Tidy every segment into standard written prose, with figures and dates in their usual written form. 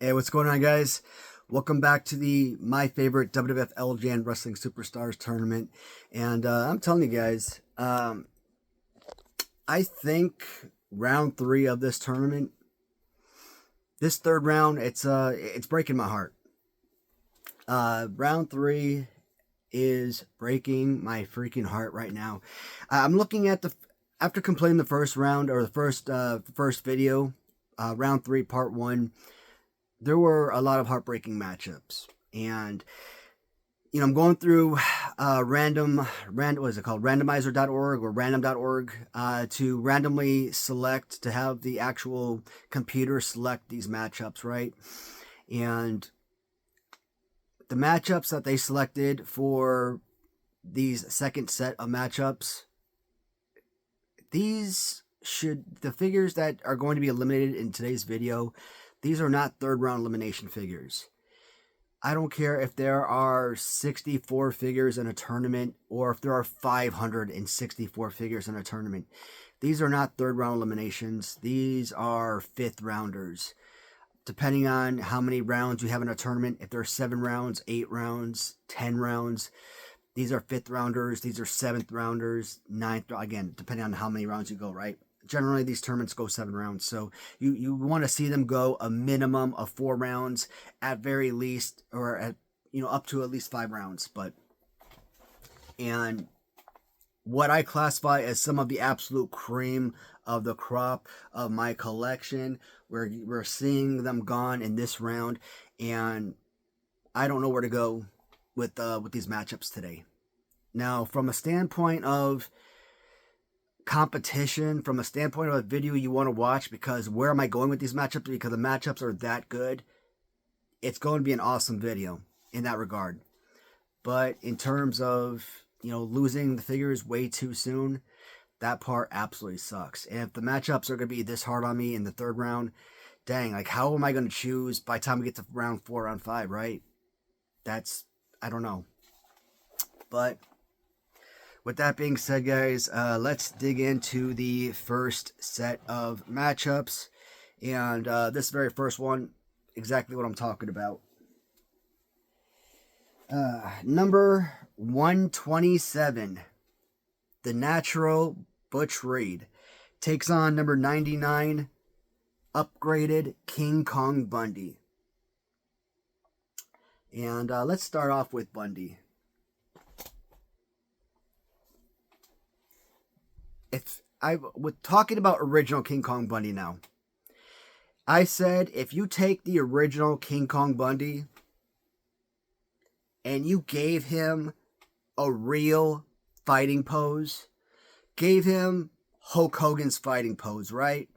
Hey, what's going on, guys? Welcome back to the my favorite WWF LJN Wrestling Superstars tournament. And I'm telling you guys, I think round 3 of this tournament, this third round, it's breaking my heart. Round 3 is breaking my freaking heart right now. I'm looking at after completing the first round, or the first video, round 3 part 1. There were a lot of heartbreaking matchups, and I'm going through what is it called, randomizer.org or random.org, to randomly select, to have the actual computer select these matchups, right? And the matchups that they selected for these second set of matchups, the figures that are going to be eliminated in today's video, these are not third round elimination figures. I don't care if there are 64 figures in a tournament or if there are 564 figures in a tournament. These are not third round eliminations. These are fifth rounders. Depending on how many rounds you have in a tournament, if there are 7 rounds, 8 rounds, 10 rounds, these are fifth rounders. These are seventh rounders, ninth, again, depending on how many rounds you go, right? Generally, these tournaments go 7 rounds, so you want to see them go a minimum of 4 rounds at very least, or at up to at least 5 rounds. And what I classify as some of the absolute cream of the crop of my collection, we're seeing them gone in this round, and I don't know where to go with these matchups today. Now, from a standpoint of competition, from a standpoint of a video you want to watch, because where am I going with these matchups? Because the matchups are that good. It's going to be an awesome video in that regard. But in terms of, losing the figures way too soon, that part absolutely sucks. And if the matchups are going to be this hard on me in the third round, dang, like, how am I going to choose by the time we get to round 4, round 5, right? I don't know. But with that being said, guys, let's dig into the first set of matchups. And this very first one, exactly what I'm talking about. Number 127, The Natural Butch Reed, takes on number 99, Upgraded King Kong Bundy. And let's start off with Bundy. With talking about original King Kong Bundy now, I said if you take the original King Kong Bundy and you gave him a real fighting pose, gave him Hulk Hogan's fighting pose, right?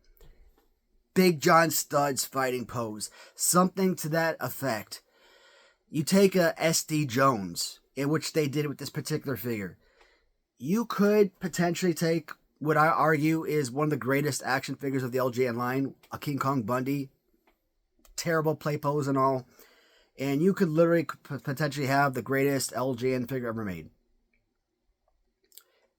Big John Studd's fighting pose, something to that effect. You take a SD Jones, in which they did it with this particular figure. You could potentially take what I argue is one of the greatest action figures of the LJN line, a King Kong Bundy. Terrible play pose and all. And you could literally potentially have the greatest LJN figure ever made.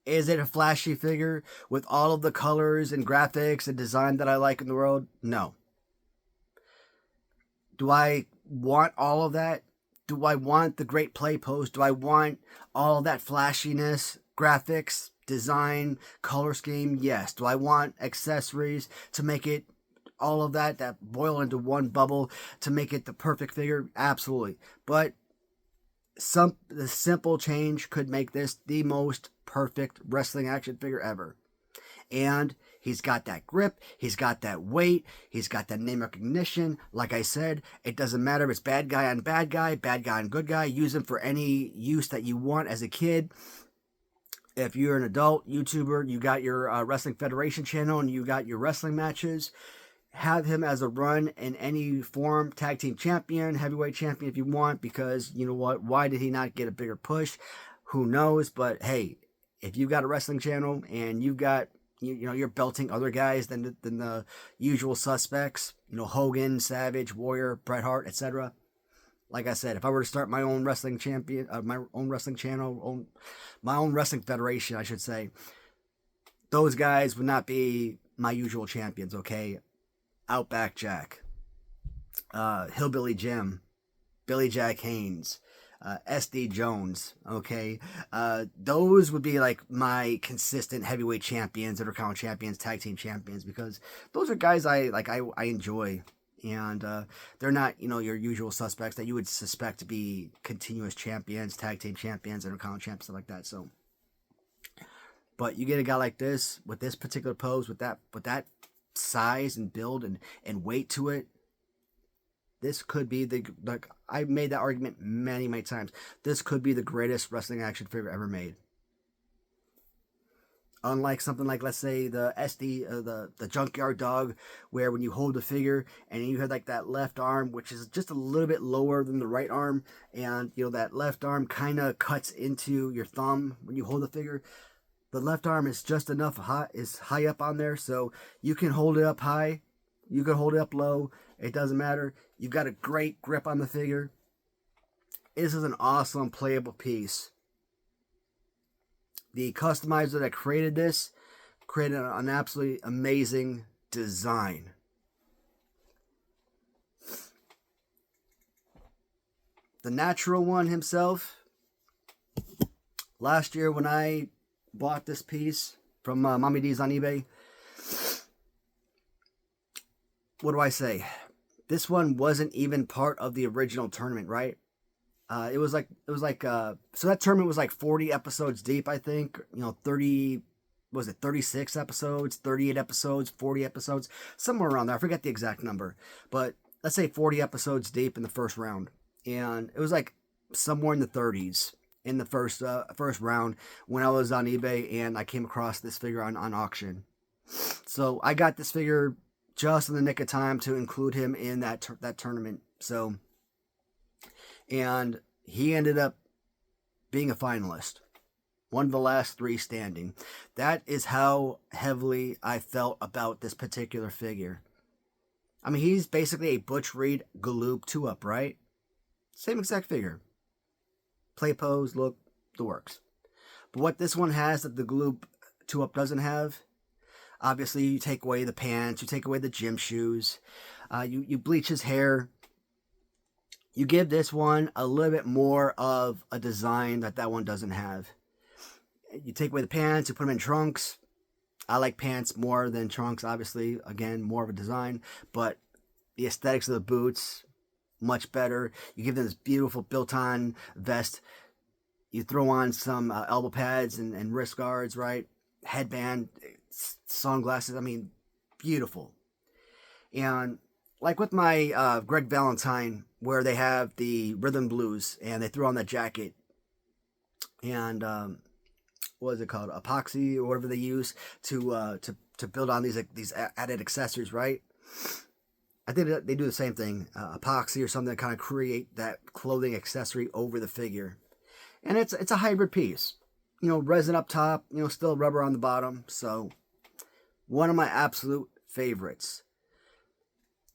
Is it a flashy figure with all of the colors and graphics and design that I like in the world? No. Do I want all of that? Do I want the great play pose? Do I want all of that flashiness, graphics, design, color scheme? Yes. Do I want accessories to make it all of that boil into one bubble to make it the perfect figure? Absolutely. But the simple change could make this the most perfect wrestling action figure ever. And he's got that grip, he's got that weight, he's got that name recognition. Like I said, it doesn't matter if it's bad guy on bad guy on good guy. Use him for any use that you want as a kid. If you're an adult YouTuber, you got your Wrestling Federation channel and you got your wrestling matches, have him as a run in any form, tag team champion, heavyweight champion if you want, because you know what? Why did he not get a bigger push? Who knows? But hey, if you've got a wrestling channel and you've got, you're belting other guys than the usual suspects, Hogan, Savage, Warrior, Bret Hart, etc. Like I said, if I were to start my own wrestling my own wrestling channel, my own wrestling federation, I should say, those guys would not be my usual champions, okay? Outback Jack. Hillbilly Jim, Billy Jack Haynes, SD Jones. Okay, those would be like my consistent heavyweight champions, Intercontinental champions, tag team champions, because those are guys I like. I enjoy, and they're not your usual suspects that you would suspect to be continuous champions, tag team champions, Intercontinental champions, stuff like that. So, but you get a guy like this with this particular pose, with that size and build and weight to it. This could be like I've made that argument many, many times. This could be the greatest wrestling action figure ever made. Unlike something like, let's say, the SD, the Junkyard Dog, where when you hold the figure and you have like that left arm, which is just a little bit lower than the right arm, and that left arm kind of cuts into your thumb when you hold the figure. The left arm is just enough is high up on there, so you can hold it up high, you can hold it up low. It doesn't matter. You've got a great grip on the figure. This is an awesome playable piece. The customizer that created this created an absolutely amazing design. The Natural One himself, last year when I bought this piece from Mommy D's on eBay, what do I say? This one wasn't even part of the original tournament, right? It was like so that tournament was like 40 episodes deep, I think. 30, was it 36 episodes, 38 episodes, 40 episodes, somewhere around there. I forget the exact number, but let's say 40 episodes deep in the first round, and it was like somewhere in the 30s in the first round when I was on eBay and I came across this figure on auction. So I got this figure just in the nick of time to include him in that tournament. So, and he ended up being a finalist, one of the last three standing. That is how heavily I felt about this particular figure. I mean, he's basically a Butch Reed Galoob 2-up, right? Same exact figure. Play, pose, look, the works. But what this one has that the Galoob 2-up doesn't have, obviously, you take away the pants, you take away the gym shoes, you bleach his hair. You give this one a little bit more of a design that one doesn't have. You take away the pants, you put them in trunks. I like pants more than trunks, obviously. Again, more of a design. But the aesthetics of the boots, much better. You give them this beautiful built-on vest. You throw on some elbow pads and wrist guards, right? Headband, sunglasses. I mean, beautiful. And like with my Greg Valentine, where they have the rhythm blues and they throw on that jacket and what is it called, epoxy or whatever they use to build on these added accessories, right? I think they do the same thing, epoxy or something to kind of create that clothing accessory over the figure, and it's a hybrid piece. Resin up top, still rubber on the bottom. So one of my absolute favorites.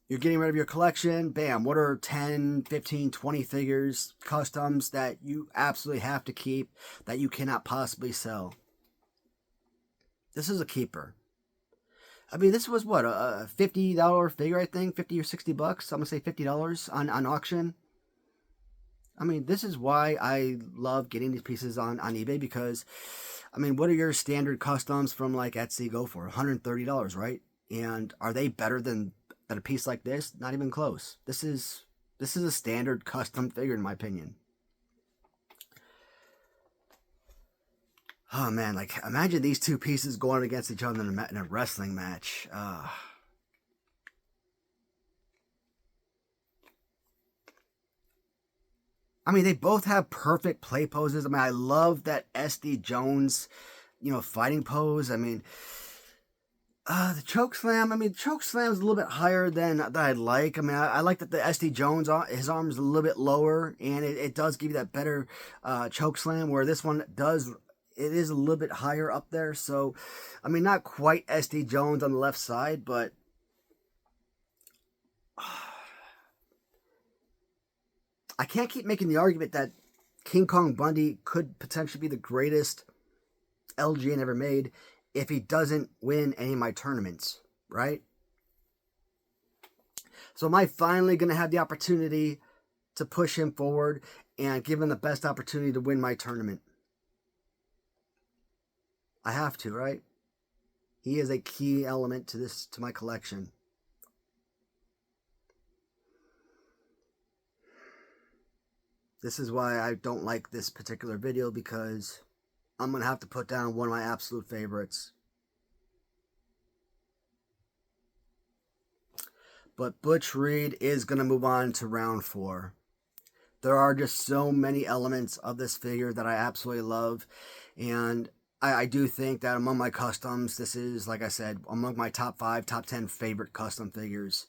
You're getting rid of your collection. Bam. What are 10, 15, 20 figures, customs that you absolutely have to keep that you cannot possibly sell? This is a keeper. I mean, this was what, a $50 figure, I think, 50 or 60 bucks. I'm going to say $50 on auction. I mean, this is why I love getting these pieces on eBay, because, I mean, what are your standard customs from like Etsy go for? $130, right? And are they better than a piece like this? Not even close. This is a standard custom figure, in my opinion. Oh man, like imagine these two pieces going against each other in a wrestling match. I mean, they both have perfect play poses. I mean, I love that SD Jones, fighting pose. I mean, the choke slam. I mean, choke slam is a little bit higher than I'd like. I mean, I like that the SD Jones, his arm is a little bit lower, and it does give you that better choke slam, where this one does. It is a little bit higher up there. So, I mean, not quite SD Jones on the left side, but I can't keep making the argument that King Kong Bundy could potentially be the greatest LJN ever made if he doesn't win any of my tournaments, right? So am I finally going to have the opportunity to push him forward and give him the best opportunity to win my tournament? I have to, right? He is a key element to my collection. This is why I don't like this particular video, because I'm going to have to put down one of my absolute favorites. But Butch Reed is going to move on to round 4. There are just so many elements of this figure that I absolutely love. And I do think that among my customs, this is, like I said, among my top 5, top 10 favorite custom figures.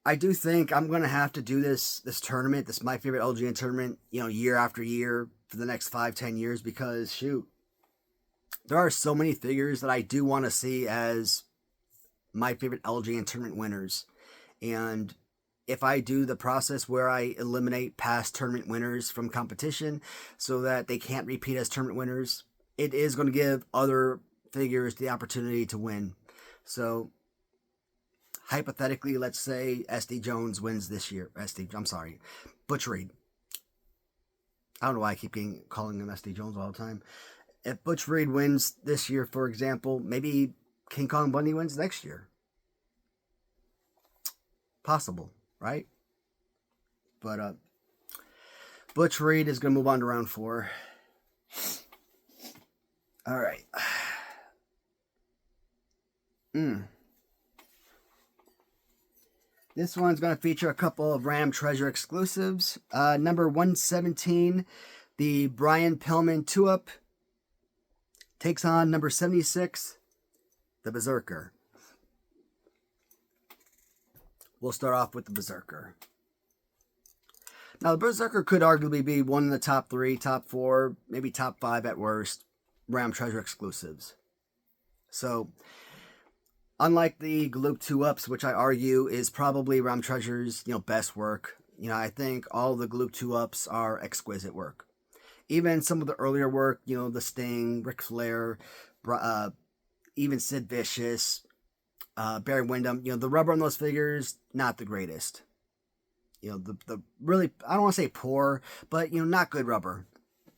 I do think I'm going to have to do this tournament, this My Favorite LJN tournament, year after year for the next 5-10 years, because, shoot, there are so many figures that I do want to see as My Favorite LJN tournament winners. And if I do the process where I eliminate past tournament winners from competition so that they can't repeat as tournament winners, it is going to give other figures the opportunity to win. So hypothetically, let's say SD Jones wins this year. Butch Reed. I don't know why I keep calling him SD Jones all the time. If Butch Reed wins this year, for example, maybe King Kong Bundy wins next year. Possible, right? But Butch Reed is going to move on to round 4. All right. This one's going to feature a couple of Ram Treasure exclusives. Number 117, the Brian Pillman 2-Up, takes on number 76, the Berserker. We'll start off with the Berserker. Now, the Berserker could arguably be one of the top 3, top 4, maybe top 5 at worst Ram Treasure exclusives. So, unlike the Gloop 2-Ups, which I argue is probably Ram Treasure's, best work, I think all the Gloop 2-Ups are exquisite work. Even some of the earlier work, the Sting, Ric Flair, even Sid Vicious, Barry Windham, the rubber on those figures, not the greatest. The really, I don't want to say poor, but, not good rubber.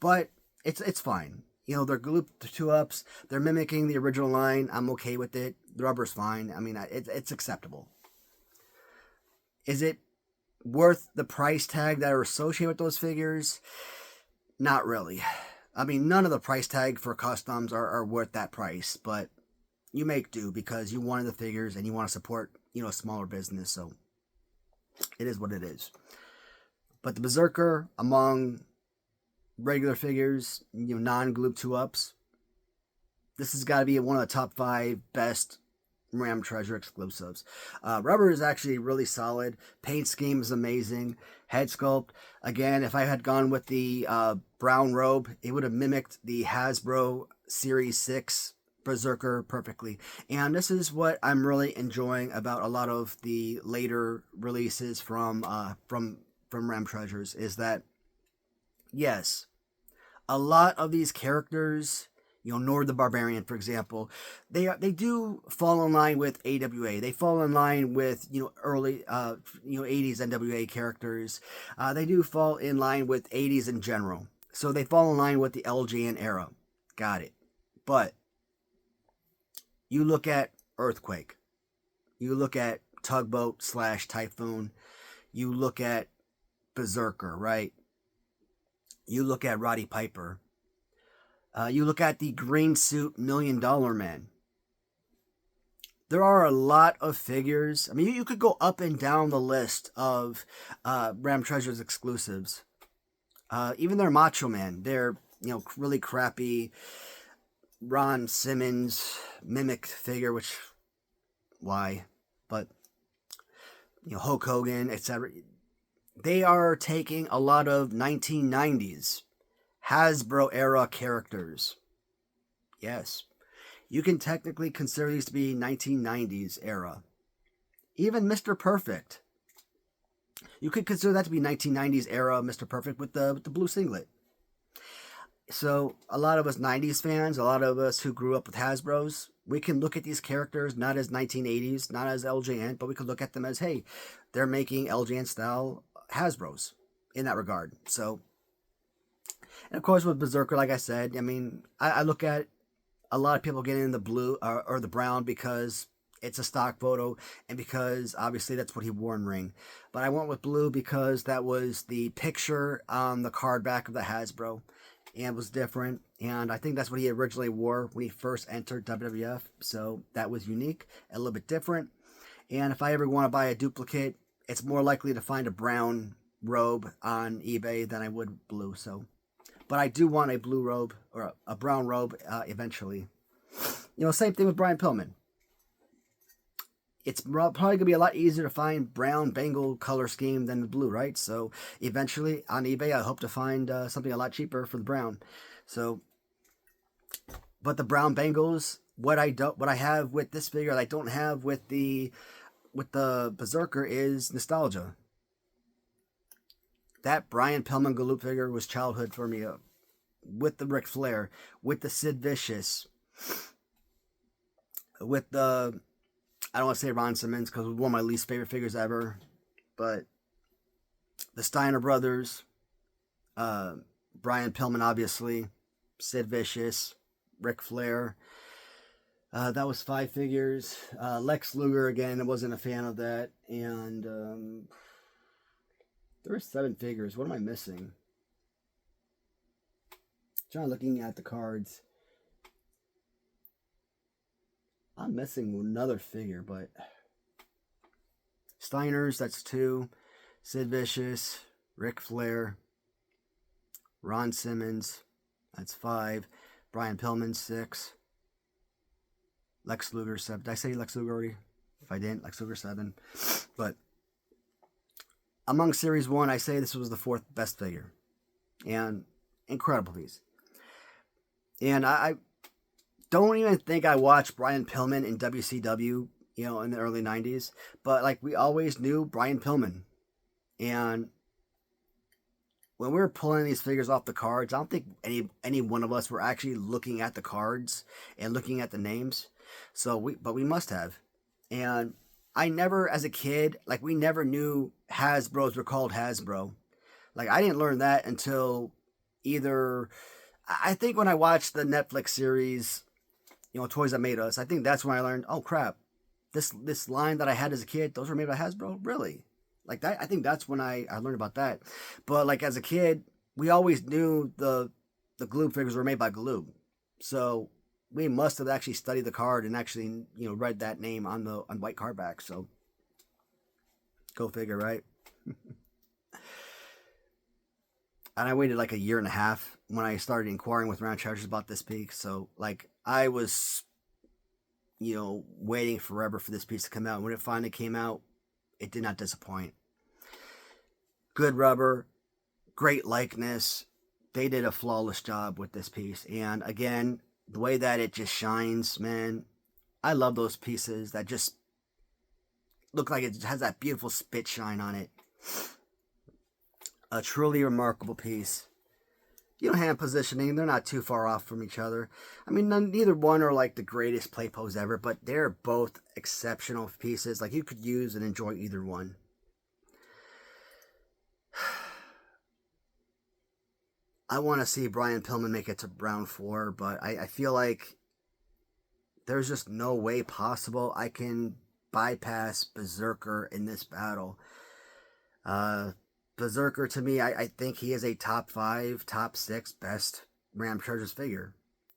But it's fine. They're Gloop 2-Ups. They're mimicking the original line. I'm okay with it. The rubber's fine. I mean, it's acceptable. Is it worth the price tag that are associated with those figures? Not really. I mean, none of the price tag for customs are worth that price, but you make do because you wanted the figures and you want to support, a smaller business, so it is what it is. But the Berserker, among regular figures, non-Gloop 2-Ups, this has got to be one of the top 5 best Ram Treasure exclusives. Rubber is actually really solid. Paint scheme is amazing. Head sculpt, again, if I had gone with the brown robe, it would have mimicked the Hasbro Series 6 Berserker perfectly. And this is what I'm really enjoying about a lot of the later releases from Ram Treasures, is that, yes, a lot of these characters, Nord the Barbarian, for example, they do fall in line with AWA. They fall in line with, early, 80s NWA characters. They do fall in line with 80s in general. So they fall in line with the LJN era. Got it. But you look at Earthquake. You look at Tugboat / Typhoon. You look at Berserker, right? You look at Roddy Piper. You look at the Green Suit $1 Million Man. There are a lot of figures. I mean, you could go up and down the list of Ram Treasures exclusives. Even their Macho Man, their really crappy Ron Simmons mimic figure, which, why? But Hulk Hogan, etc. They are taking a lot of 1990s Hasbro era characters. Yes, you can technically consider these to be 1990s era. Even Mr. Perfect, you could consider that to be 1990s era Mr. Perfect with the blue singlet. So a lot of us 90s fans, a lot of us who grew up with Hasbro's, we can look at these characters not as 1980s, not as LJN, but we could look at them as, hey, they're making LJN style Hasbro's in that regard. So, and of course with Berserker, like I said, I mean, I look at a lot of people getting in the blue or the brown because it's a stock photo and because obviously that's what he wore in ring. But I went with blue because that was the picture on the card back of the Hasbro and was different. And I think that's what he originally wore when he first entered WWF. So that was unique, a little bit different. And if I ever want to buy a duplicate, it's more likely to find a brown robe on eBay than I would blue. So, but I do want a blue robe or a brown robe eventually. You know, same thing with Brian Pillman. It's probably going to be a lot easier to find brown Bengal color scheme than the blue, right? So eventually on eBay, I hope to find something a lot cheaper for the brown. So, but the brown Bengals, what I have with this figure, that I don't have with the Berserker is nostalgia. That Brian Pillman Galoob figure was childhood for me. With the Ric Flair, with the Sid Vicious, with the, I don't want to say Ron Simmons because it was one of my least favorite figures ever, but the Steiner brothers, Brian Pillman obviously, Sid Vicious, Ric Flair. That was 5 figures. Lex Luger again, I wasn't a fan of that, and there were 7 figures. What am I missing? Trying looking at the cards. I'm missing another figure, but Steiner's, that's 2. Sid Vicious, Ric Flair, Ron Simmons, that's 5. Brian Pillman, 6. Lex Luger, 7. Did I say Lex Luger already? If I didn't, Lex Luger, 7. But among Series 1, I say this was the 4th best figure. And incredible piece. And I don't even think I watched Brian Pillman in WCW, you know, in the early 90s. But, like, we always knew Brian Pillman. And when we were pulling these figures off the cards, I don't think any one of us were actually looking at the cards and looking at the names. But we must have. And I never, as a kid, like, we never knew Hasbro's were called Hasbro. Like, I didn't learn that until either, I think when I watched the Netflix series, you know, Toys That Made Us, I think that's when I learned, oh crap, this line that I had as a kid, those were made by Hasbro? Really? Like that, I think that's when I learned about that. But like as a kid, we always knew the Galoob figures were made by Galoob. So we must have actually studied the card and actually, you know, read that name on white card back. So go figure, right? And I waited like a year and a half when I started inquiring with Round Chargers about this piece. So, like, I was, you know, waiting forever for this piece to come out. When it finally came out, it did not disappoint. Good rubber, great likeness. They did a flawless job with this piece. And again, the way that it just shines, man, I love those pieces that just look like it has that beautiful spit shine on it. A truly remarkable piece. You know, hand positioning, they're not too far off from each other. I mean, neither one are like the greatest play pose ever, but they're both exceptional pieces. Like, you could use and enjoy either one. I want to see Brian Pillman make it to round 4, but I feel like there's just no way possible I can bypass Berserker in this battle. Berserker, to me, I think he is a top 5, top 6 best Ram Chargers figure.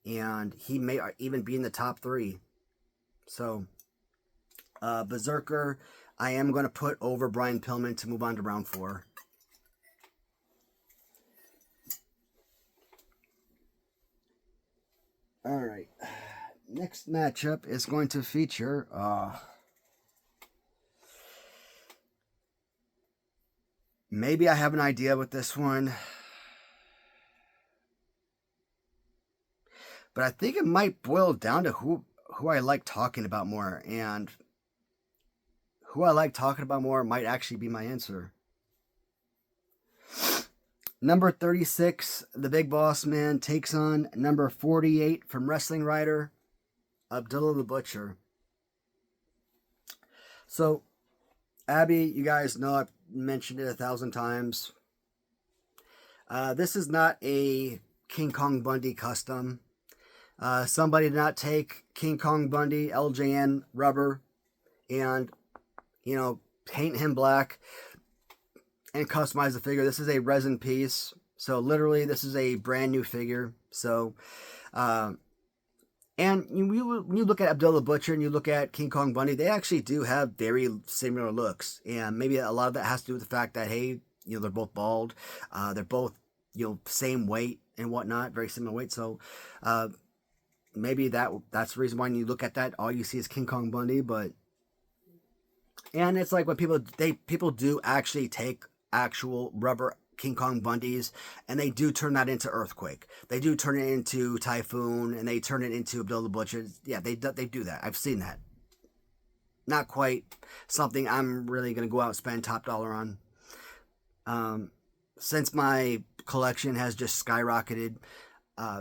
And he may even be in the top 3. So, Berserker, I am going to put over Brian Pillman to move on to round 4. Alright. Next matchup is going to feature... maybe I have an idea with this one. But I think it might boil down to who I like talking about more. And who I like talking about more might actually be my answer. Number 36, the Big Boss Man takes on number 48 from Wrestling Writer, Abdullah the Butcher. So, Abby, you guys know I've mentioned it 1,000 times. This is not a King Kong Bundy custom. Somebody did not take King Kong Bundy LJN rubber and, paint him black and customize the figure. This is a resin piece. So literally this is a brand new figure. So, and when you look at Abdullah Butcher and you look at King Kong Bundy, they actually do have very similar looks. And maybe a lot of that has to do with the fact that, hey, they're both bald. They're both, same weight and whatnot, very similar weight. So, maybe that's the reason why when you look at that, all you see is King Kong Bundy. And it's like when people do actually take actual rubber King Kong Bundys and they do turn that into Earthquake. They do turn it into Typhoon and they turn it into Abdullah Butcher. Yeah, they do that. I've seen that. Not quite something I'm really going to go out and spend top dollar on. Since my collection has just skyrocketed,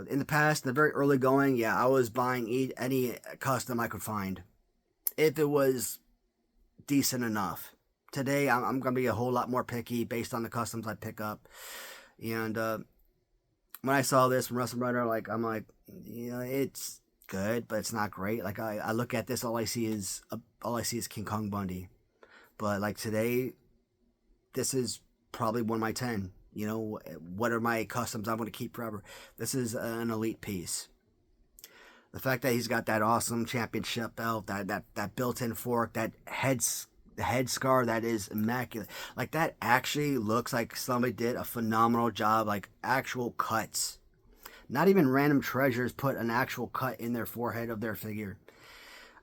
in the past, the very early going, yeah, I was buying any custom I could find, if it was decent enough. Today, I'm going to be a whole lot more picky based on the customs I pick up. And when I saw this from Wrestling Writer, I'm like, it's good, but it's not great. Like I look at this, all I see is King Kong Bundy. But like today, this is probably one of my 10. What are my customs I'm going to keep forever? This is an elite piece. The fact that he's got that awesome championship belt, that built-in fork, that head scar that is immaculate. Like that actually looks like somebody did a phenomenal job, like actual cuts. Not even random treasures put an actual cut in their forehead of their figure.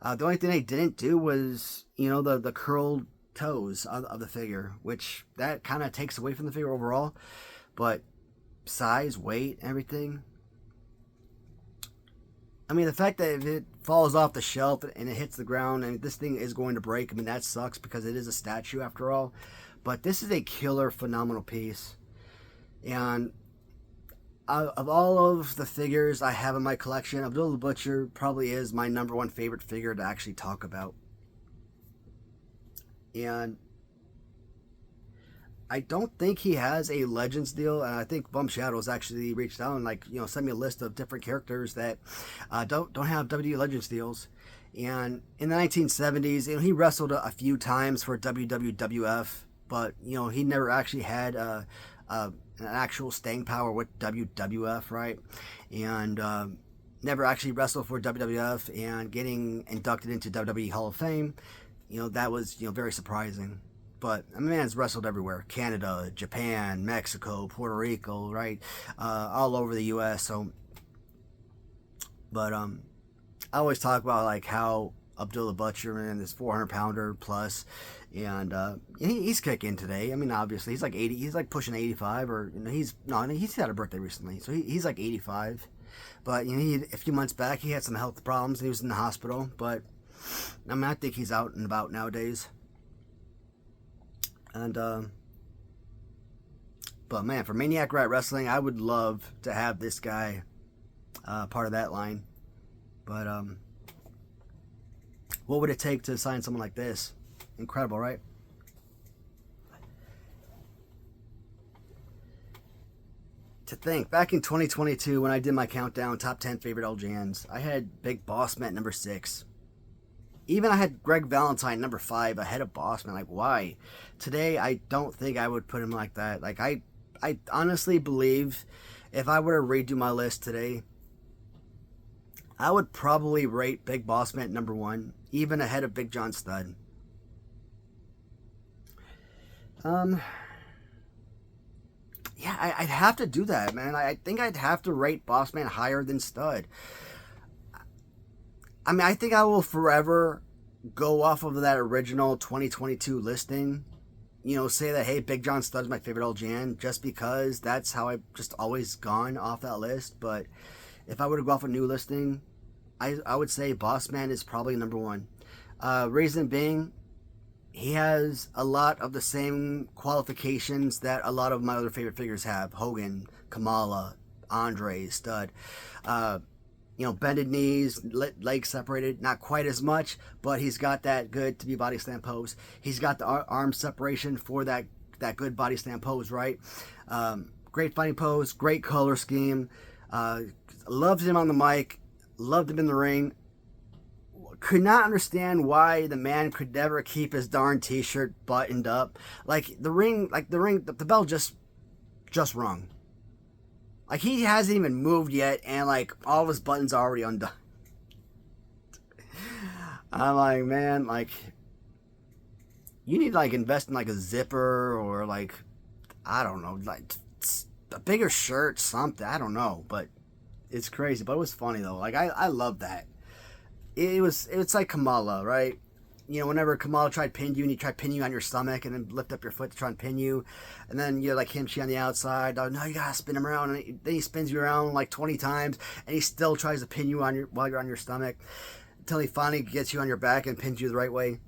The only thing they didn't do was, the curled toes of the figure, which that kind of takes away from the figure overall. But size, weight, everything. I mean, the fact that if it falls off the shelf and it hits the ground and this thing is going to break, I mean, that sucks because it is a statue after all. But this is a killer, phenomenal piece. And of all of the figures I have in my collection, Abdullah the Butcher probably is my number one favorite figure to actually talk about. And I don't think he has a Legends deal, and I think Bum Shadows actually reached out and sent me a list of different characters that don't have WWE Legends deals. And in the 1970s, he wrestled a few times for WWF, but he never actually had an actual staying power with WWF, right? And never actually wrestled for WWF, and getting inducted into WWE Hall of Fame, that was very surprising. But a man's wrestled everywhere: Canada, Japan, Mexico, Puerto Rico, right? All over the U.S. So, but I always talk about how Abdullah Butcher, man, this 400-pounder plus, and he's kicking today. I mean, obviously he's like 80. He's like pushing 85, or he's had a birthday recently, so he's like 85. But a few months back he had some health problems and he was in the hospital. But I mean, I think he's out and about nowadays. And but man, for Maniac Rat Wrestling, I would love to have this guy part of that line. But what would it take to sign someone like this? Incredible, right? To think, back in 2022 when I did my countdown top 10 favorite LJNs, I had Big Boss Man at number 6. Even I had Greg Valentine number 5 ahead of Bossman. Like, why? Today, I don't think I would put him like that. Like, I honestly believe if I were to redo my list today, I would probably rate Big Bossman at number 1, even ahead of Big John Studd. Yeah, I'd have to do that, man. I think I'd have to rate Bossman higher than Studd. I mean, I think I will forever go off of that original 2022 listing. Say that, hey, Big John Studd's my favorite LJN, just because that's how I've just always gone off that list. But if I were to go off a new listing, I would say Bossman is probably number 1. Reason being, he has a lot of the same qualifications that a lot of my other favorite figures have. Hogan, Kamala, Andre, Stud. Uh, bended knees, legs separated, not quite as much, but he's got that good to be body slam pose. He's got the arm separation for that good body slam pose, right? Great fighting pose, great color scheme. Loved him on the mic, loved him in the ring. Could not understand why the man could never keep his darn t-shirt buttoned up. The bell just rung. Like, he hasn't even moved yet, and like all of his buttons are already undone. I'm like, man, like, you need to like invest in like a zipper, or like, I don't know, like a bigger shirt, something. I don't know, but it's crazy. But it was funny though. Like, I love that. It's like Kamala, right? Whenever Kamala tried to pin you, and he tried to pin you on your stomach and then lift up your foot to try and pin you, and then you're like Kimchi on the outside. Oh no, you gotta spin him around, and then he spins you around like 20 times, and he still tries to pin you while you're on your stomach, until he finally gets you on your back and pins you the right way.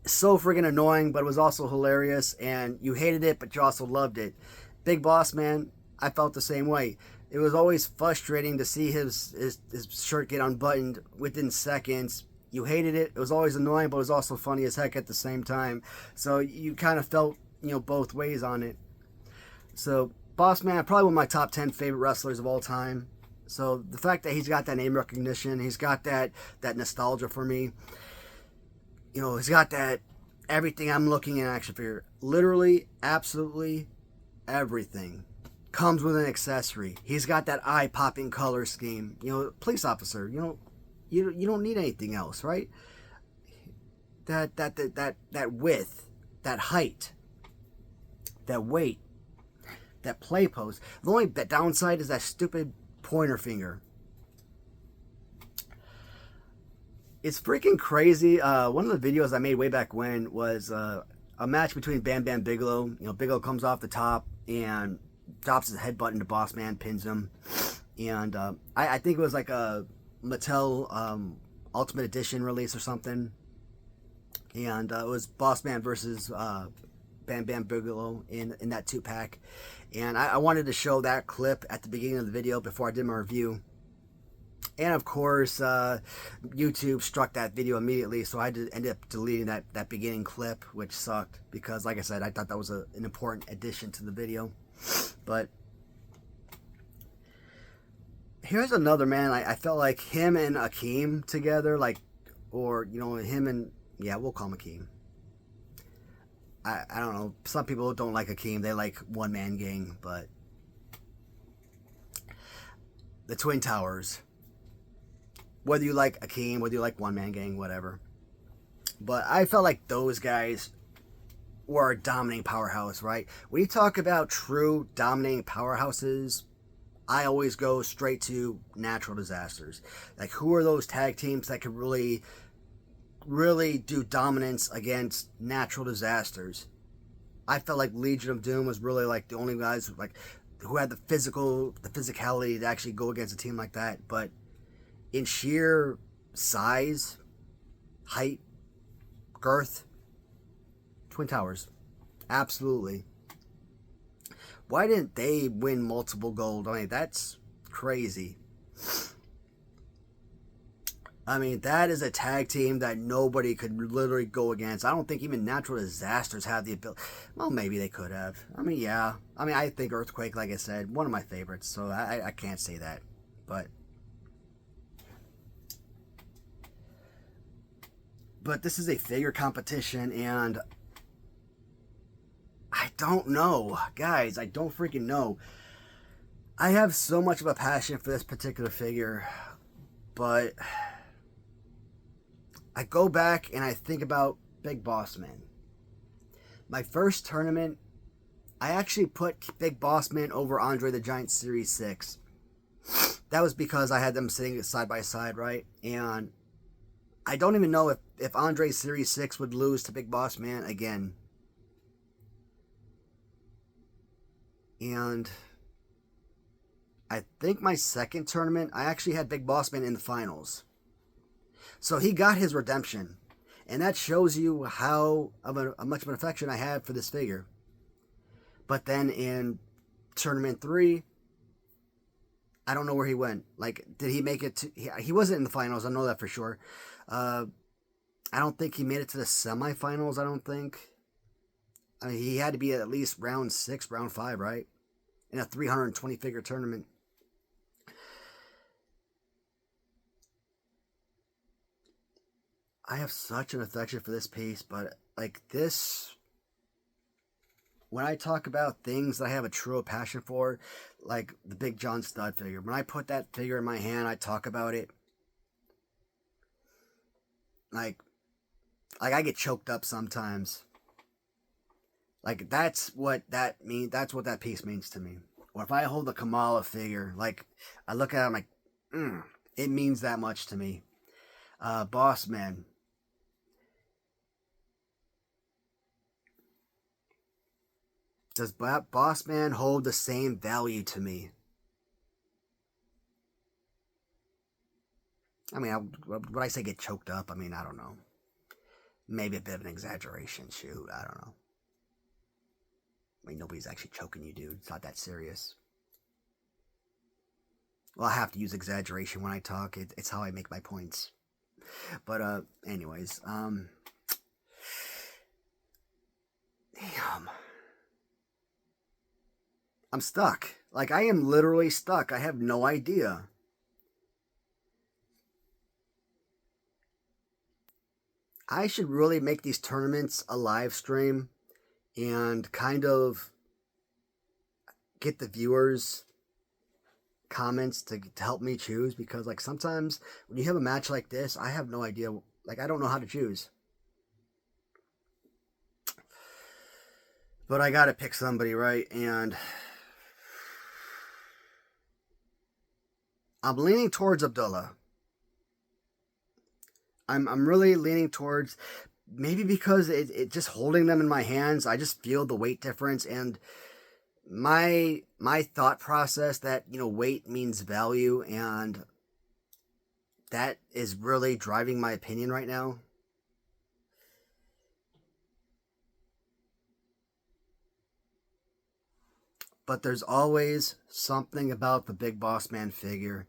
So friggin' annoying, but it was also hilarious, and you hated it, but you also loved it. Big Boss Man, I felt the same way. It was always frustrating to see his shirt get unbuttoned within seconds. You hated it. It was always annoying, but it was also funny as heck at the same time. So you kind of felt, both ways on it. So Boss Man, probably one of my top 10 favorite wrestlers of all time. So the fact that he's got that name recognition, he's got that nostalgia for me. He's got that everything I'm looking at action figure. Literally, absolutely everything comes with an accessory. He's got that eye-popping color scheme. Police officer, you don't need anything else, right? That width, that height, that weight, that play pose. The only downside is that stupid pointer finger. It's freaking crazy. One of the videos I made way back when was a match between Bam Bam Bigelow. Bigelow comes off the top and drops his headbutt into Boss Man, pins him. And I think it was like a Mattel Ultimate Edition release or something. And it was Boss Man versus Bam Bam Bigelow in that 2-pack. And I wanted to show that clip at the beginning of the video before I did my review. And of course, YouTube struck that video immediately, so I ended up deleting that beginning clip, which sucked because, like I said, I thought that was an important addition to the video. But here's another man. I felt like him and Akeem together, him and, yeah, we'll call him Akeem. I don't know. Some people don't like Akeem. They like One Man Gang, but the Twin Towers. Whether you like Akeem, whether you like One Man Gang, whatever. But I felt like those guys were a dominating powerhouse, right? When you talk about true dominating powerhouses, I always go straight to natural disasters. Like, who are those tag teams that could really do dominance against natural disasters? I felt like Legion of Doom was really like the only guys who had the physicality to actually go against a team like that. But in sheer size, height, girth, Twin Towers, absolutely. Why didn't they win multiple gold? I mean, that's crazy. I mean, that is a tag team that nobody could literally go against. I don't think even natural disasters have the ability. Well, maybe they could have. I mean, yeah. I mean, I think Earthquake, like I said, one of my favorites, so I can't say that. But this is a figure competition, and I don't know. Guys, I don't freaking know. I have so much of a passion for this particular figure, but I go back and I think about Big Boss Man. My first tournament, I actually put Big Boss Man over Andre the Giant Series 6. That was because I had them sitting side by side, right? And I don't even know if Andre Series 6 would lose to Big Boss Man again. And I think my second tournament, I actually had Big Boss Man in the finals. So he got his redemption. And that shows you how much of an affection I have for this figure. But then in Tournament 3, I don't know where he went. Like, did he make it to... He wasn't in the finals, I know that for sure. I don't think he made it to the semifinals, I don't think. I mean, he had to be at least round 6, round 5, right? In a 320 figure tournament. I have such an affection for this piece, but like this, when I talk about things that I have a true passion for, like the Big John Stud figure, when I put that figure in my hand, I talk about it. Like I get choked up sometimes. Like that's what that means. That's what that piece means to me. Or if I hold the Kamala figure, like I look at it, I'm like, it means that much to me. Boss Man. Does Boss Man hold the same value to me? I mean, would I say get choked up? I mean, I don't know. Maybe a bit of an exaggeration. Shoot, I don't know. I mean, nobody's actually choking you, dude. It's not that serious. Well, I have to use exaggeration when I talk. It's how I make my points. But, anyways, damn. I'm stuck. Like, I am literally stuck. I have no idea. I should really make these tournaments a live stream and kind of get the viewers' comments to help me choose, because like sometimes when you have a match like this, I have no idea. Like, I don't know how to choose. But I gotta pick somebody, right? And I'm leaning towards Abdullah. I'm really leaning towards, maybe because it just holding them in my hands, I just feel the weight difference, and my thought process that, you know, weight means value, and that is really driving my opinion right now. But there's always something about the Big Boss Man figure.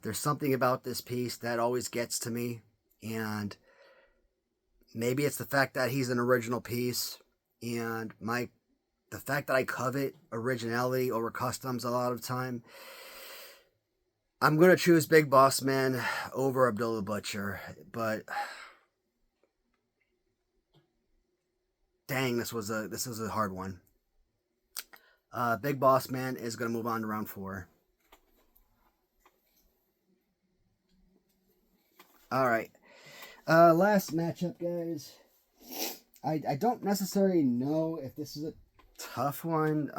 There's something about this piece that always gets to me, and maybe it's the fact that he's an original piece, and the fact that I covet originality over customs a lot of time. I'm gonna choose Big Boss Man over Abdullah Butcher, but dang, this was a hard one. Big Boss Man is gonna move on to round 4. All right. Last matchup, guys. I don't necessarily know if this is a tough one.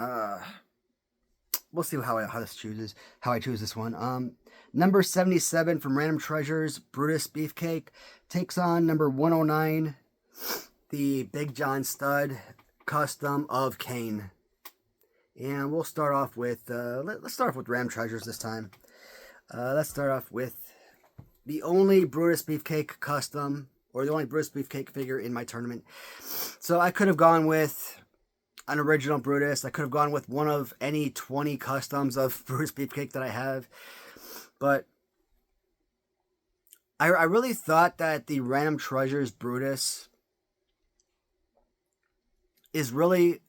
We'll see how I choose this one. Number 77 from Random Treasures, Brutus Beefcake, takes on number 109, the Big John Stud custom of Kane. And we'll start off with let's start off with Random Treasures this time. Let's start off with the only Brutus Beefcake custom, or the only Brutus Beefcake figure in my tournament. So I could have gone with an original Brutus. I could have gone with one of any 20 customs of Brutus Beefcake that I have. But I really thought that the Random Treasures Brutus is really...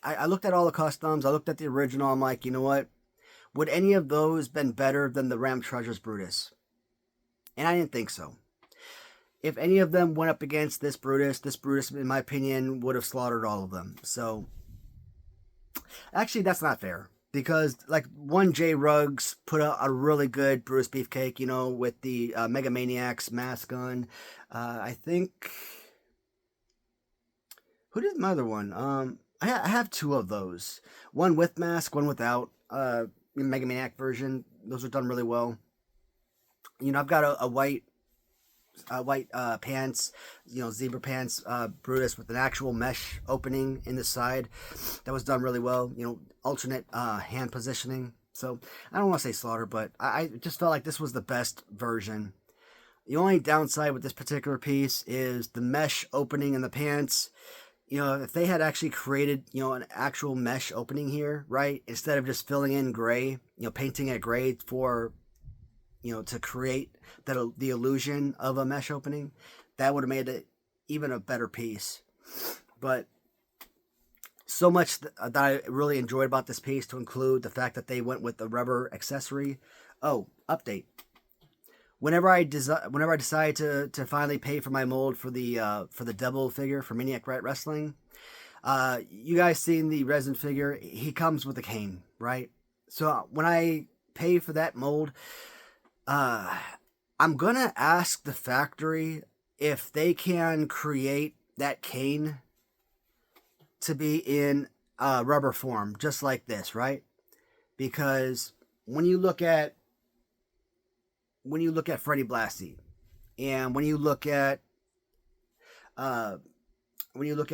I looked at all the customs. I looked at the original. I'm like, you know what? Would any of those been better than the Random Treasures Brutus? And I didn't think so. If any of them went up against this Brutus, in my opinion, would have slaughtered all of them. So, actually, that's not fair. Because, like, one J Ruggs put out a really good Brutus Beefcake, you know, with the Mega Maniacs mask gun. I think... Who did my other one? I have 2 of those. One with mask, one without. Mega Maniac version. Those are done really well. You know, I've got a white pants, you know, zebra pants, Brutus with an actual mesh opening in the side. That was done really well. You know, alternate hand positioning. So I don't want to say slaughter, but I just felt like this was the best version. The only downside with this particular piece is the mesh opening in the pants. If they had actually created, an actual mesh opening here, right? Instead of just filling in gray, painting it gray for, to create the illusion of a mesh opening, that would have made it even a better piece. But so much that I really enjoyed about this piece, to include the fact that they went with the rubber accessory. Oh, update. Whenever I decide to finally pay for my mold for the double figure for Maniac Rat Wrestling, you guys seen the resin figure? He comes with a cane, right? So when I pay for that mold, I'm gonna ask the factory if they can create that cane to be in rubber form, just like this, right? Because when you look at Freddie Blassie, and when you look at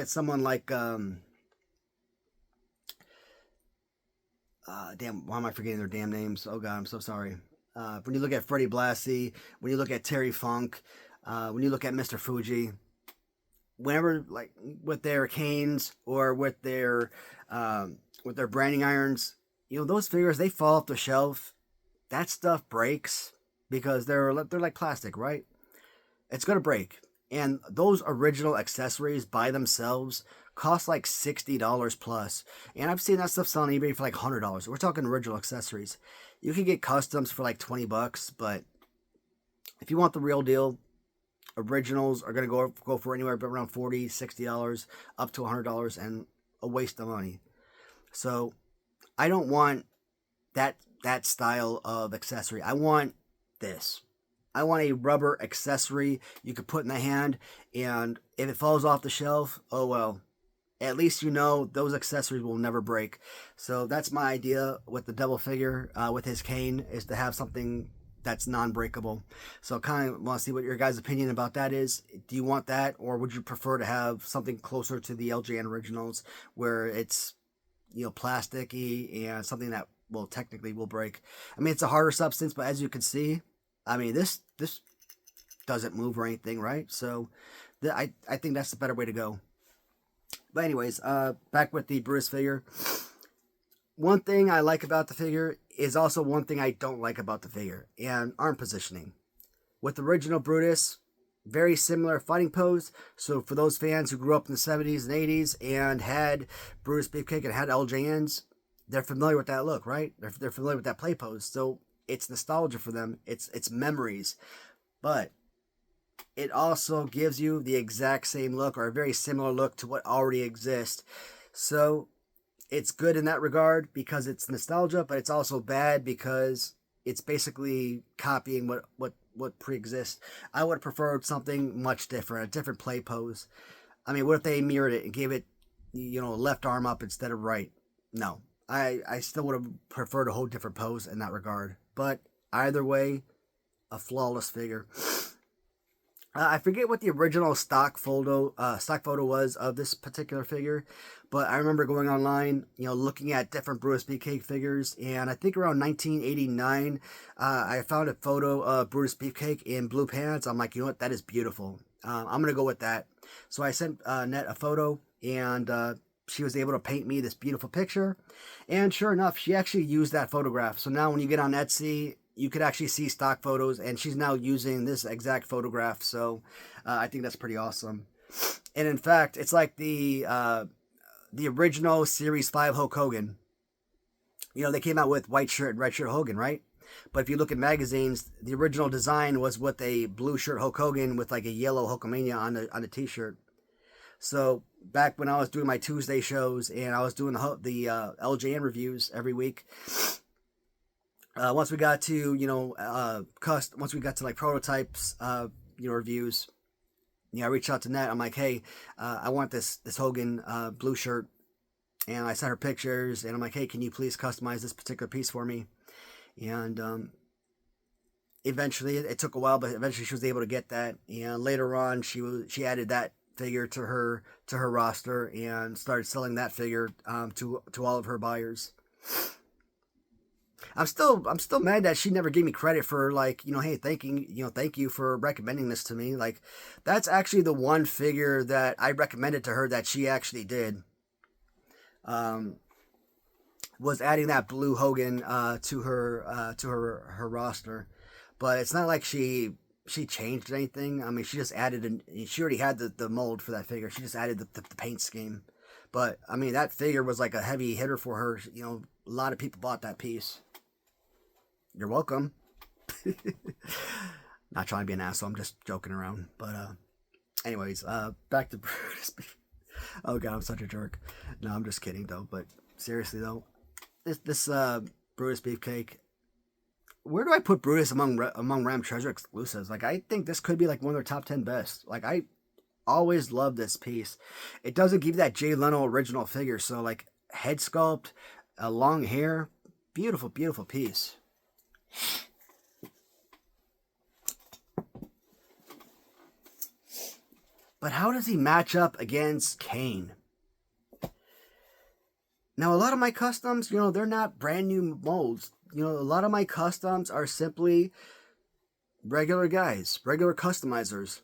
someone like damn, why am I forgetting their damn names? Oh god, I'm so sorry. When you look at Freddie Blassie, when you look at Terry Funk, when you look at Mr. Fuji, whenever, like, with their canes or with their branding irons, those figures, they fall off the shelf. That stuff breaks because they're like plastic, right? It's gonna break. And those original accessories by themselves cost like $60 plus. And I've seen that stuff selling on eBay for like $100. We're talking original accessories. You can get customs for like $20, but if you want the real deal, originals are going to go for anywhere but around $40, $60, up to $100, and a waste of money. So I don't want that style of accessory. I want this. I want a rubber accessory you could put in the hand, and if it falls off the shelf, oh well. At least those accessories will never break. So that's my idea with the double figure, with his cane, is to have something that's non-breakable. So kind of want to see what your guys' opinion about that is. Do you want that, or would you prefer to have something closer to the LJN originals, where it's plasticky and something that technically will break? I mean, it's a harder substance, but as you can see, I mean, this doesn't move or anything, right? So I think that's the better way to go. But anyways, back with the Brutus figure. One thing I like about the figure is also one thing I don't like about the figure, and arm positioning. With the original Brutus, very similar fighting pose. So for those fans who grew up in the 70s and 80s and had Brutus Beefcake and had LJNs, they're familiar with that look, right? They're familiar with that play pose. So it's nostalgia for them. It's memories. But it also gives you the exact same look, or a very similar look to what already exists. So it's good in that regard because it's nostalgia, but it's also bad because it's basically copying what pre-exists. I would have preferred something much different, a different play pose. I mean, what if they mirrored it and gave it, left arm up instead of right? No. I still would have preferred a whole different pose in that regard. But either way, a flawless figure. I forget what the original stock photo was of this particular figure, but I remember going online, looking at different Brutus Beefcake figures, and I think around 1989, I found a photo of Brutus Beefcake in blue pants. I'm like, you know what, that is beautiful. I'm gonna go with that. So I sent Net a photo, and she was able to paint me this beautiful picture, and sure enough, she actually used that photograph. So now when you get on Etsy, you could actually see stock photos, and she's now using this exact photograph. So I think that's pretty awesome. And in fact, it's like the original Series 5 Hulk Hogan. They came out with white shirt and red shirt Hogan, right? But if you look at magazines, the original design was with a blue shirt Hulk Hogan with like a yellow Hulkamania on the t-shirt. So back when I was doing my Tuesday shows and I was doing the LJN reviews every week, once we got to once we got to like prototypes, reviews, I reached out to Nat. I'm like, hey, I want this Hogan blue shirt, and I sent her pictures, and I'm like, hey, can you please customize this particular piece for me? And eventually, it took a while, but eventually she was able to get that. And later on, she added that figure to her roster and started selling that figure to all of her buyers. I'm still mad that she never gave me credit for, like, hey, thank you for recommending this to me. Like, that's actually the one figure that I recommended to her that she actually did. Was adding that blue Hogan to her roster, but it's not like she changed anything. I mean, she just added she already had the mold for that figure. She just added the paint scheme. But I mean, that figure was like a heavy hitter for her. A lot of people bought that piece. You're welcome. Not trying to be an asshole. I'm just joking around. But anyways, back to Brutus. Oh god, I'm such a jerk. No, I'm just kidding though. But seriously though, this Brutus Beefcake. Where do I put Brutus among Ram Treasure exclusives? Like, I think this could be like one of their top 10 best. Like, I always love this piece. It doesn't give you that Jay Leno original figure. So, like, head sculpt, long hair, beautiful, beautiful piece. But how does he match up against Kane? Now, a lot of my customs, they're not brand new molds. A lot of my customs are simply regular guys, regular customizers,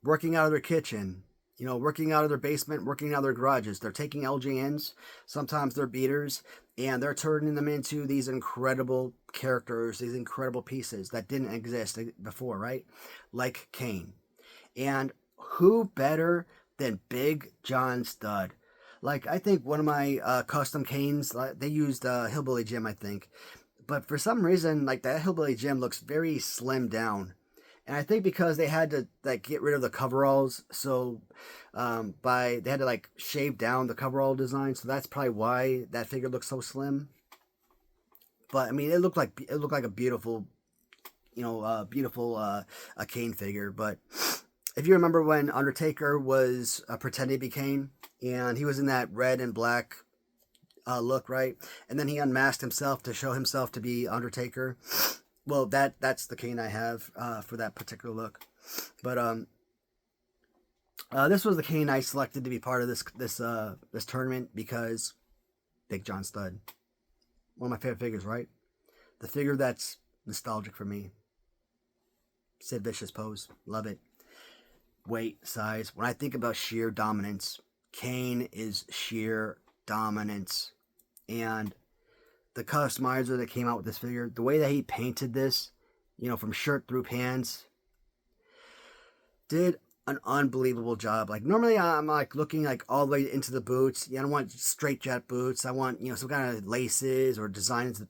working out of their kitchen, working out of their basement, working out of their garages. They're taking LJNs, sometimes they're beaters, and they're turning them into these incredible characters, these incredible pieces that didn't exist before, right? Like Kane. And who better than Big John Studd? Like, I think one of my custom Canes, they used Hillbilly Jim, I think. But for some reason, like, that Hillbilly Jim looks very slimmed down. And I think because they had to, like, get rid of the coveralls, so they had to, like, shave down the coverall design. So that's probably why that figure looks so slim. But I mean, it looked like a beautiful, a Kane figure. But if you remember when Undertaker was pretending to be Kane, and he was in that red and black look, right? And then he unmasked himself to show himself to be Undertaker. Well, that's the Kane I have for that particular look. But this was the Kane I selected to be part of this tournament because Big John Studd, one of my favorite figures, right? The figure that's nostalgic for me. Sid Vicious pose, love it. Weight, size. When I think about sheer dominance, Kane is sheer dominance. And the customizer that came out with this figure, the way that he painted this, from shirt through pants, did an unbelievable job. Like, normally I'm like looking like all the way into the boots. I don't want straight jet boots. I want, some kind of laces or designs.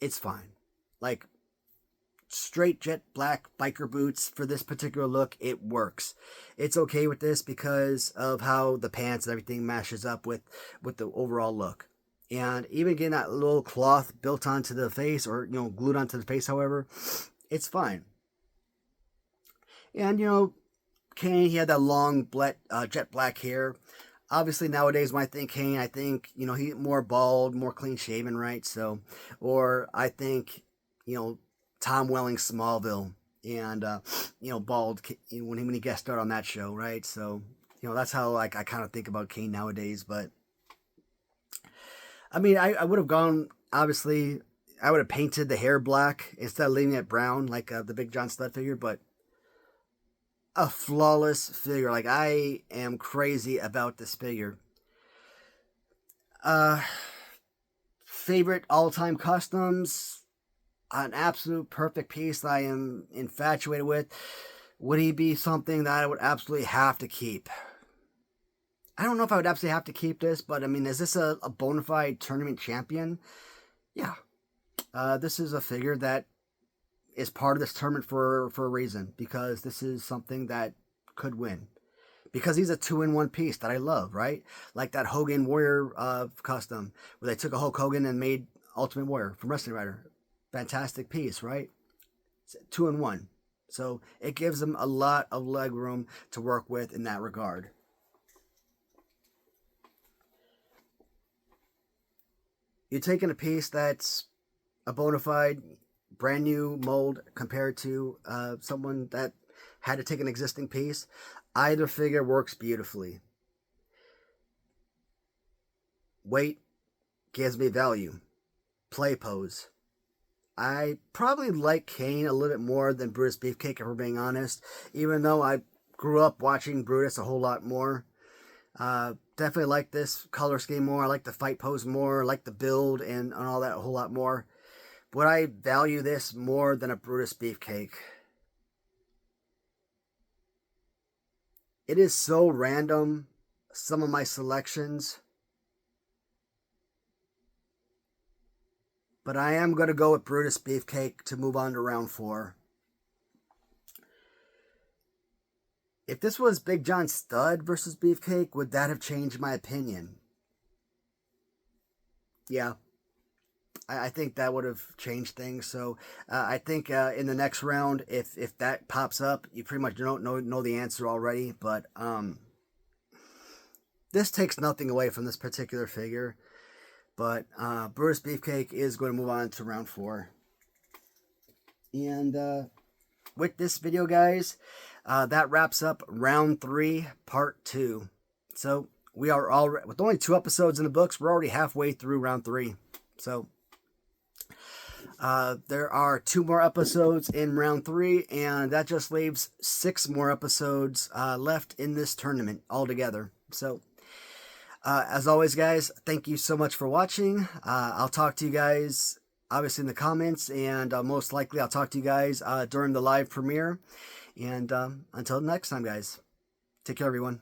It's fine. Like, straight jet black biker boots for this particular look, it works. It's okay with this because of how the pants and everything mashes up with the overall look. And even getting that little cloth built onto the face, or glued onto the face, however, it's fine. And Kane, he had that long jet black hair. Obviously nowadays when I think Kane, I think he more bald, more clean shaven, right? So, or I think Tom Welling Smallville, and bald when he guest starred on that show, right? So that's how like I kind of think about Kane nowadays. But I mean, I would have gone, obviously I would have painted the hair black instead of leaving it brown like the Big John Studd figure. But a flawless figure. Like, I am crazy about this figure. Favorite all-time customs, an absolute perfect piece that I am infatuated with. Would he be something that I would absolutely have to keep? I don't know if I would absolutely have to keep this, but I mean, is this a bona fide tournament champion? Yeah. This is a figure that is part of this tournament for a reason, because this is something that could win. Because he's a 2-in-1 piece that I love, right? Like that Hogan Warrior custom, where they took a Hulk Hogan and made Ultimate Warrior from Wrestling Writer. Fantastic piece, right? It's 2-in-1. So it gives them a lot of leg room to work with in that regard. You're taking a piece that's a bona fide, brand new mold compared to someone that had to take an existing piece. Either figure works beautifully. Weight gives me value. play pose. I probably like Kane a little bit more than Brutus Beefcake, if we're being honest, even though I grew up watching Brutus a whole lot more. Definitely like this color scheme more. I like the fight pose more. I like the build and all that a whole lot more. Would I value this more than a Brutus Beefcake? It is so random, some of my selections. But I am going to go with Brutus Beefcake to move on to round 4. If this was Big John Studd versus Beefcake, would that have changed my opinion? Yeah, I think that would have changed things. So I think in the next round, if that pops up, you pretty much don't know the answer already. But this takes nothing away from this particular figure. But Brutus Beefcake is going to move on to round 4. And with this video, guys, that wraps up round 3, part 2. So we are already, with only 2 episodes in the books, we're already halfway through round 3. So there are 2 more episodes in round 3, and that just leaves 6 more episodes left in this tournament altogether. So as always, guys, thank you so much for watching. I'll talk to you guys obviously in the comments, and most likely I'll talk to you guys during the live premiere. And until next time, guys, take care, everyone.